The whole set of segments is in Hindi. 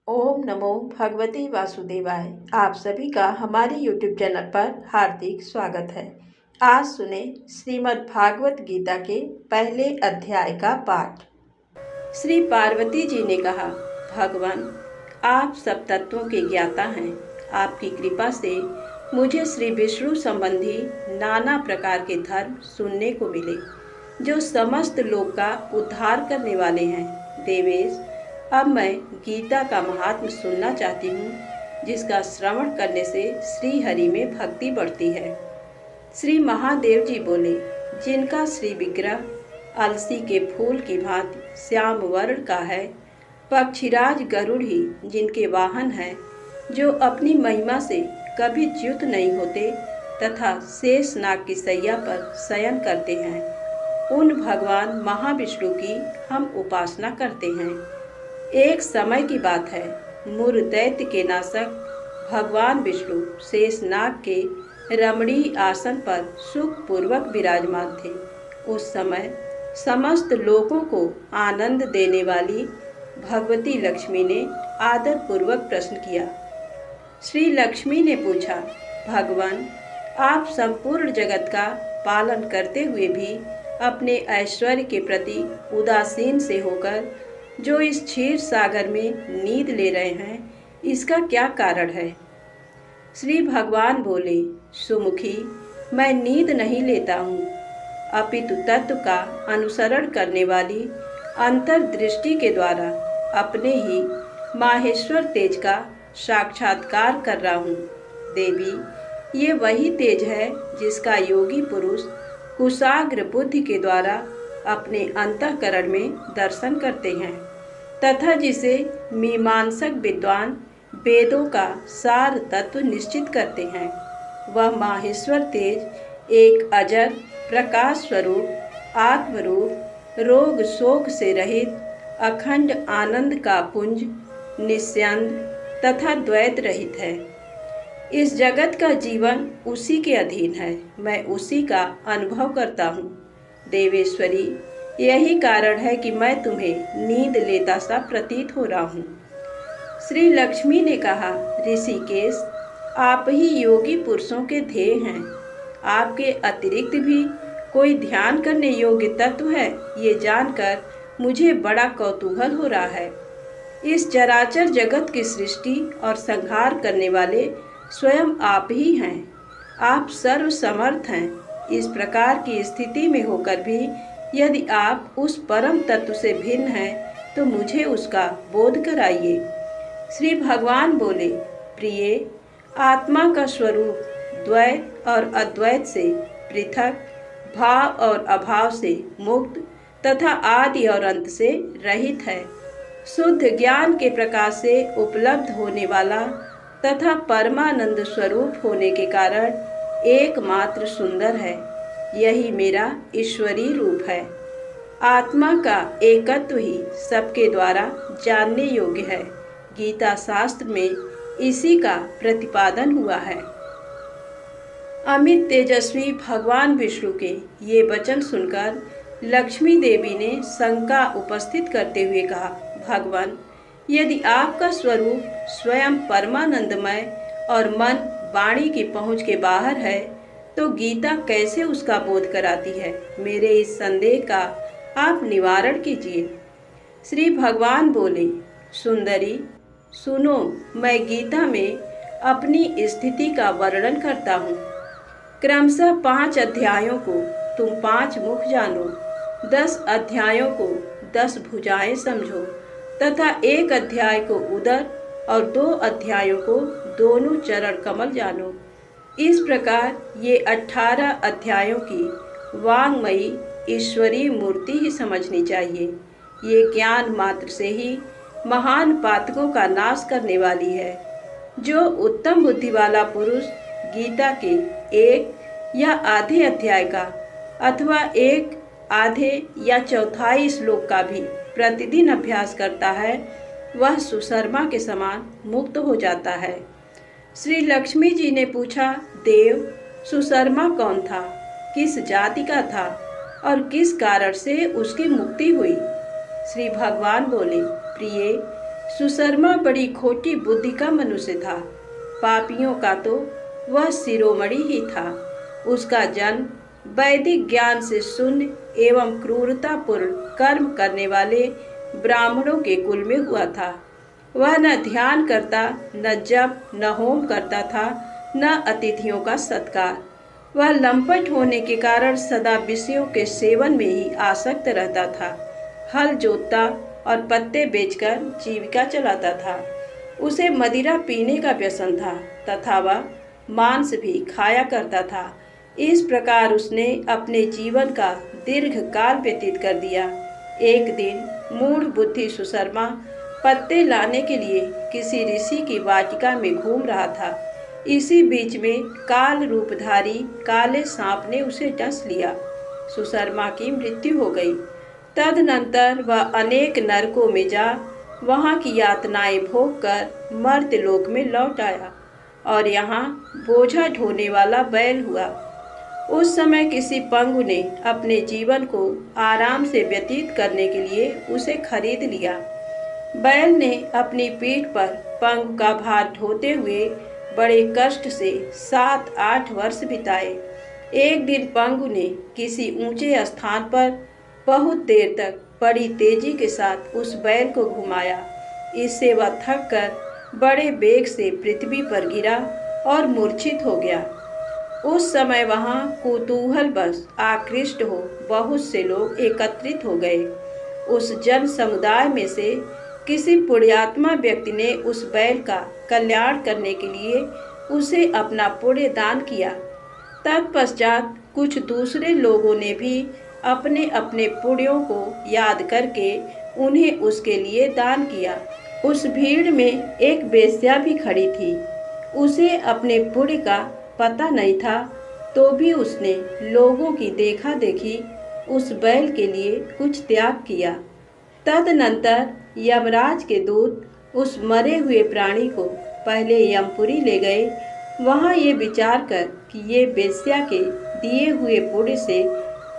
ओम नमो भगवते वासुदेवाय। आप सभी का हमारे YouTube चैनल पर हार्दिक स्वागत है। आज सुने श्रीमद् भागवत गीता के पहले अध्याय का पाठ। श्री पार्वती जी ने कहा, भगवान आप सब तत्वों के ज्ञाता हैं। आपकी कृपा से मुझे श्री विष्णु संबंधी नाना प्रकार के धर्म सुनने को मिले, जो समस्त लोक का उद्धार करने वाले हैं। देवेश, अब मैं गीता का महात्म्य सुनना चाहती हूँ, जिसका श्रवण करने से श्री हरि में भक्ति बढ़ती है। श्री महादेव जी बोले, जिनका श्री विग्रह अलसी के फूल की भांति श्याम वर्ण का है, पक्षीराज गरुड़ ही जिनके वाहन हैं, जो अपनी महिमा से कभी च्युत नहीं होते तथा शेष नाग की सैया पर शयन करते हैं, उन भगवान महाविष्णु की हम उपासना करते हैं। एक समय की बात है, मुर दैत्य के नाशक भगवान विष्णु शेषनाग के रमणीय आसन पर सुखपूर्वक विराजमान थे। उस समय समस्त लोगों को आनंद देने वाली भगवती लक्ष्मी ने आदर पूर्वक प्रश्न किया। श्री लक्ष्मी ने पूछा, भगवान आप संपूर्ण जगत का पालन करते हुए भी अपने ऐश्वर्य के प्रति उदासीन से होकर जो इस क्षीर सागर में नींद ले रहे हैं, इसका क्या कारण है? श्री भगवान बोले, सुमुखी, मैं नींद नहीं लेता हूँ, अपितु तत्व का अनुसरण करने वाली अंतर्दृष्टि के द्वारा अपने ही माहेश्वर तेज का साक्षात्कार कर रहा हूँ। देवी, ये वही तेज है जिसका योगी पुरुष कुशाग्र बुद्धि के द्वारा अपने अंतःकरण में दर्शन करते हैं तथा जिसे मीमांसक विद्वान वेदों का सार तत्व निश्चित करते हैं। वह माहेश्वर तेज एक अजर प्रकाश स्वरूप आत्मरूप रोग शोक से रहित अखंड आनंद का पुंज निस्यंद तथा द्वैत रहित है। इस जगत का जीवन उसी के अधीन है, मैं उसी का अनुभव करता हूँ। देवेश्वरी, यही कारण है कि मैं तुम्हें नींद लेता सा प्रतीत हो रहा हूँ। श्री लक्ष्मी ने कहा, ऋषिकेश, आप ही योगी पुरुषों के ध्येय हैं। आपके अतिरिक्त भी कोई ध्यान करने योग्य तत्व है, ये जानकर मुझे बड़ा कौतूहल हो रहा है। इस चराचर जगत की सृष्टि और संहार करने वाले स्वयं आप ही हैं। आप सर्वसमर्थ हैं। इस प्रकार की स्थिति में होकर भी यदि आप उस परम तत्व से भिन्न हैं, तो मुझे उसका बोध कराइए। श्री भगवान बोले, प्रिय, आत्मा का स्वरूप द्वैत और अद्वैत से पृथक, भाव और अभाव से मुक्त तथा आदि और अंत से रहित है। शुद्ध ज्ञान के प्रकाश से उपलब्ध होने वाला तथा परमानंद स्वरूप होने के कारण एकमात्र सुंदर है। यही मेरा ईश्वरीय रूप है। आत्मा का एकत्व ही सबके द्वारा जानने योग्य है। गीता शास्त्र में इसी का प्रतिपादन हुआ है। अमित तेजस्वी भगवान विष्णु के ये वचन सुनकर लक्ष्मी देवी ने शंका उपस्थित करते हुए कहा, भगवान, यदि आपका स्वरूप स्वयं परमानंदमय और मन वाणी की पहुँच के बाहर है, तो गीता कैसे उसका बोध कराती है? मेरे इस संदेह का आप निवारण कीजिए। श्री भगवान बोले, सुंदरी, सुनो, मैं गीता में अपनी स्थिति का वर्णन करता हूँ। क्रमशः 5 अध्यायों को तुम 5 मुख जानो, 10 अध्यायों को 10 भुजाएं समझो तथा 1 अध्याय को उदर और 2 अध्यायों को दोनों चरण कमल जानो। इस प्रकार ये 18 अध्यायों की वाङ्मयी ईश्वरीय मूर्ति ही समझनी चाहिए। ये ज्ञान मात्र से ही महान पातकों का नाश करने वाली है। जो उत्तम बुद्धि वाला पुरुष गीता के 1 या आधे अध्याय का अथवा 1 आधे या चौथाई श्लोक का भी प्रतिदिन अभ्यास करता है, वह सुशर्मा के समान मुक्त हो जाता है। श्री लक्ष्मी जी ने पूछा, देव, सुशर्मा कौन था, किस जाति का था और किस कारण से उसकी मुक्ति हुई? श्री भगवान बोले, प्रिय, सुशर्मा बड़ी खोटी बुद्धि का मनुष्य था। पापियों का तो वह शिरोमणि ही था। उसका जन्म वैदिक ज्ञान से शून्य एवं क्रूरतापूर्ण कर्म करने वाले ब्राह्मणों के कुल में हुआ था। वह न ध्यान करता, न जप, न होम करता था, न अतिथियों का सत्कार। वह लंपट होने के कारण सदा विषयों के सेवन में ही आसक्त रहता था। हल जोतता और पत्ते बेचकर जीविका चलाता था। उसे मदिरा पीने का व्यसन था तथा वह मांस भी खाया करता था। इस प्रकार उसने अपने जीवन का दीर्घ काल व्यतीत कर दिया। एक दिन मूढ़ बुद्धि सुशर्मा पत्ते लाने के लिए किसी ऋषि की वाटिका में घूम रहा था। इसी बीच में काल रूपधारी काले सांप ने उसे डस लिया। सुशर्मा की मृत्यु हो गई। तदनंतर वह अनेक नरकों में जा वहाँ की यातनाएं भोग कर मर्त्यलोक में लौट आया और यहाँ बोझा ढोने वाला बैल हुआ। उस समय किसी पंगु ने अपने जीवन को आराम से व्यतीत करने के लिए उसे खरीद लिया। बैल ने अपनी पीठ पर पंगु का भार ढोते हुए बड़े कष्ट से 7-8 वर्ष बिताए। एक दिन पंगु ने किसी ऊंचे स्थान पर बहुत देर तक बड़ी तेजी के साथ उस बैल को घुमाया। इससे वह थक कर बड़े वेग से पृथ्वी पर गिरा और मूर्छित हो गया। उस समय वहां कुतूहलवश आकृष्ट हो बहुत से लोग एकत्रित हो गए। उस जन समुदाय में से किसी पुण्यात्मा व्यक्ति ने उस बैल का कल्याण करने के लिए उसे अपना पुण्य दान किया। तत्पश्चात कुछ दूसरे लोगों ने भी अपने अपने पुण्यों को याद करके उन्हें उसके लिए दान किया। उस भीड़ में एक वेश्या भी खड़ी थी। उसे अपने पुण्य का पता नहीं था, तो भी उसने लोगों की देखा देखी उस बैल के लिए कुछ त्याग किया। तदनंतर यमराज के दूत उस मरे हुए प्राणी को पहले यमपुरी ले गए। वहां ये विचार कर कि ये वेश्या के दिए हुए पुण्य से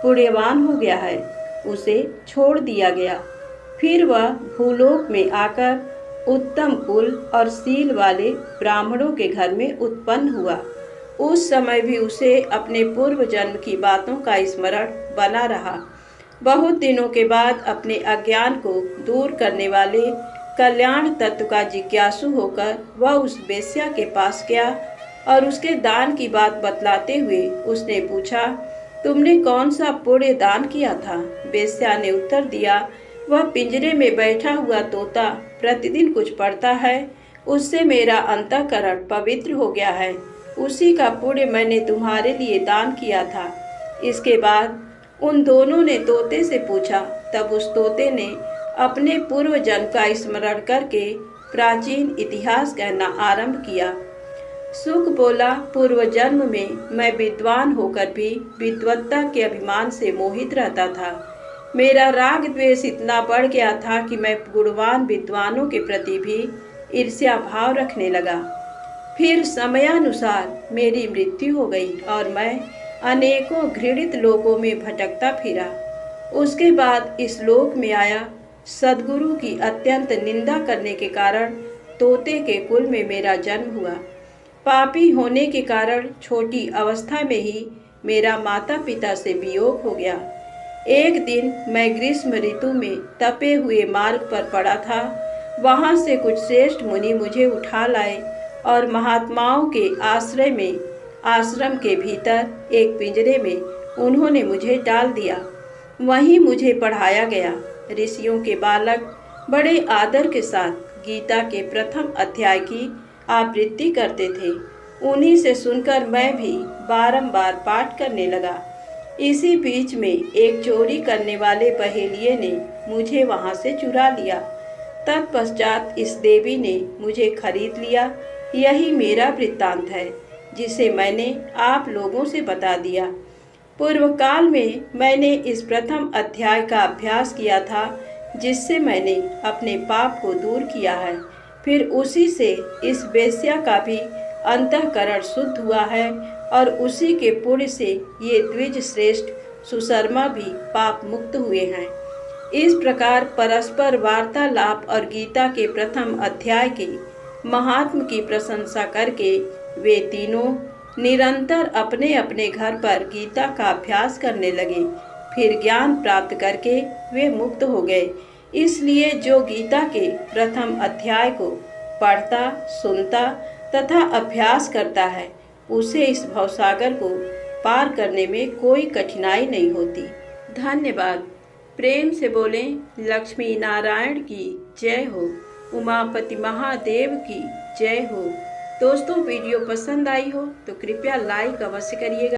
पुण्यवान हो गया है, उसे छोड़ दिया गया। फिर वह भूलोक में आकर उत्तम कुल और शील वाले ब्राह्मणों के घर में उत्पन्न हुआ। उस समय भी उसे अपने पूर्व जन्म की बातों का स्मरण बना रहा। बहुत दिनों के बाद अपने अज्ञान को दूर करने वाले कल्याण तत्व का जिज्ञासु होकर वह उस वेश्या के पास गया और उसके दान की बात बतलाते हुए उसने पूछा, तुमने कौन सा पुण्य दान किया था? वेश्या ने उत्तर दिया, वह पिंजरे में बैठा हुआ तोता प्रतिदिन कुछ पढ़ता है, उससे मेरा अंतःकरण पवित्र हो गया है। उसी का पुण्य मैंने तुम्हारे लिए दान किया था। इसके बाद उन दोनों ने तोते से पूछा। तब उस तोते ने अपने पूर्व जन्म का स्मरण करके प्राचीन इतिहास कहना आरंभ किया। सुख बोला, पूर्व जन्म में मैं विद्वान होकर भी विद्वत्ता के अभिमान से मोहित रहता था। मेरा राग द्वेष इतना बढ़ गया था कि मैं गुणवान विद्वानों के प्रति भी ईर्ष्या भाव रखने लगा। फिर समयानुसार मेरी मृत्यु हो गई और मैं अनेकों घृणित लोकों में भटकता फिरा। उसके बाद इस लोक में आया। सद्गुरु की अत्यंत निंदा करने के कारण तोते के कुल में मेरा जन्म हुआ। पापी होने के कारण छोटी अवस्था में ही मेरा माता पिता से वियोग हो गया। एक दिन मैं ग्रीष्म ऋतु में तपे हुए मार्ग पर पड़ा था। वहाँ से कुछ श्रेष्ठ मुनि मुझे उठा लाए और महात्माओं के आश्रय में आश्रम के भीतर एक पिंजरे में उन्होंने मुझे डाल दिया। वहीं मुझे पढ़ाया गया। ऋषियों के बालक बड़े आदर के साथ गीता के प्रथम अध्याय की आवृत्ति करते थे। उन्हीं से सुनकर मैं भी बारंबार पाठ करने लगा। इसी बीच में एक चोरी करने वाले पहेलिये ने मुझे वहां से चुरा लिया। तत्पश्चात इस देवी ने मुझे खरीद लिया। यही मेरा वृत्तांत है, जिसे मैंने आप लोगों से बता दिया। पूर्व काल में मैंने इस प्रथम अध्याय का अभ्यास किया था, जिससे मैंने अपने पाप को दूर किया है। फिर उसी से इस वेश्या का भी अंतःकरण शुद्ध हुआ है और उसी के पुण्य से ये द्विज श्रेष्ठ सुशर्मा भी पाप मुक्त हुए हैं। इस प्रकार परस्पर वार्तालाप और गीता के प्रथम अध्याय के महात्म की प्रशंसा करके वे तीनों निरंतर अपने अपने घर पर गीता का अभ्यास करने लगे। फिर ज्ञान प्राप्त करके वे मुक्त हो गए। इसलिए जो गीता के प्रथम अध्याय को पढ़ता, सुनता तथा अभ्यास करता है, उसे इस भवसागर को पार करने में कोई कठिनाई नहीं होती। धन्यवाद। प्रेम से बोलें लक्ष्मी नारायण की जय हो, उमापति महादेव की जय हो। दोस्तों, वीडियो पसंद आई हो तो कृपया लाइक अवश्य करिएगा।